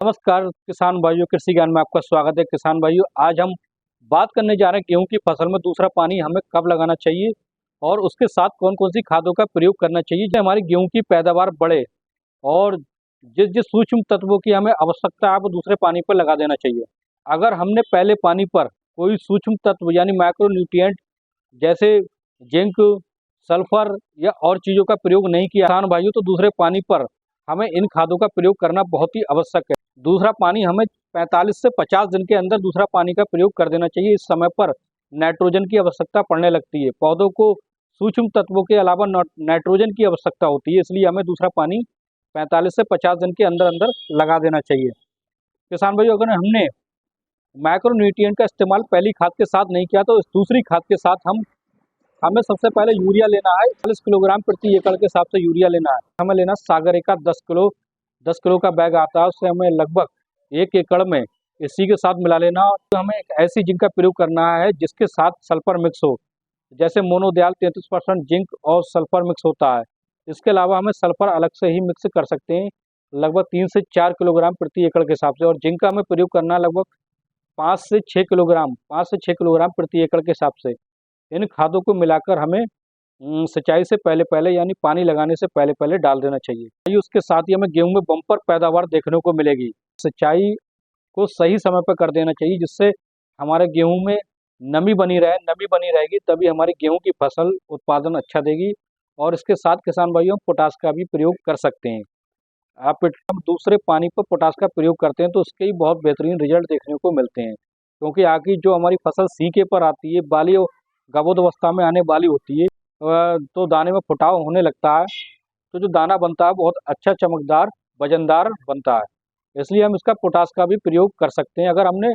नमस्कार किसान भाइयों, कृषि ज्ञान में आपका स्वागत है। किसान भाइयों, आज हम बात करने जा रहे हैं गेहूं की फसल में दूसरा पानी हमें कब लगाना चाहिए और उसके साथ कौन कौन सी खादों का प्रयोग करना चाहिए जो हमारी गेहूं की पैदावार बढ़े और जिस जिस सूक्ष्म तत्वों की हमें आवश्यकता है वो दूसरे पानी पर लगा देना चाहिए। अगर हमने पहले पानी पर कोई सूक्ष्म तत्व यानी माइक्रो न्यूट्रिएंट जैसे जिंक, सल्फर या और चीज़ों का प्रयोग नहीं किया किसान भाइयों, तो दूसरे पानी पर हमें इन खादों का प्रयोग करना बहुत ही आवश्यक है। दूसरा पानी हमें 45 से 50 दिन के अंदर दूसरा पानी का प्रयोग कर देना चाहिए। इस समय पर नाइट्रोजन की आवश्यकता पड़ने लगती है। पौधों को सूक्ष्म तत्वों के अलावा नाइट्रोजन की आवश्यकता होती है, इसलिए हमें दूसरा पानी 45 से 50 दिन के अंदर अंदर लगा देना चाहिए। किसान भाइयों, अगर हमने माइक्रो न्यूट्रिएंट का इस्तेमाल पहली खाद के साथ नहीं किया तो इस दूसरी खाद के साथ हमें सबसे पहले यूरिया लेना है। 40 किलोग्राम प्रति एकड़ के हिसाब से यूरिया लेना है। हमें लेना सागर का 10 किलो का बैग आता है, उससे हमें लगभग 1 एकड़ में इसी के साथ मिला लेना। तो हमें एक ऐसी जिंक का प्रयोग करना है जिसके साथ सल्फर मिक्स हो, जैसे मोनोदियाल 33% जिंक और सल्फर मिक्स होता है। इसके अलावा हमें सल्फर अलग से ही मिक्स कर सकते हैं, लगभग 3 से 4 किलोग्राम प्रति एकड़ के हिसाब से। और जिंक का हमें प्रयोग करना है लगभग 5 से 6 किलोग्राम प्रति एकड़ के हिसाब से। इन खादों को मिलाकर हमें सिंचाई से पहले पहले यानी पानी लगाने से पहले पहले डाल देना चाहिए। उसके साथ ही हमें गेहूं में बम्पर पैदावार देखने को मिलेगी। सिंचाई को सही समय पर कर देना चाहिए, जिससे हमारे गेहूं में नमी बनी रहेगी, तभी हमारी गेहूं की फसल उत्पादन अच्छा देगी। और इसके साथ किसान भाइयों पोटास का भी प्रयोग कर सकते हैं। आप दूसरे पानी पर पोटास का प्रयोग करते हैं तो उसके ही बहुत बेहतरीन रिजल्ट देखने को मिलते हैं, क्योंकि आगे जो हमारी फसल सीके पर आती है, बाली गबोद अवस्था में आने वाली होती है, तो दाने में फुटाव होने लगता है। तो जो दाना बनता है बहुत अच्छा, चमकदार, वजनदार बनता है। इसलिए हम इसका पोटास का भी प्रयोग कर सकते हैं अगर हमने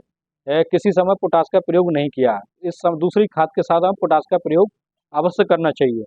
किसी समय पोटास का प्रयोग नहीं किया है। दूसरी खाद के साथ हम पोटास का प्रयोग अवश्य करना चाहिए।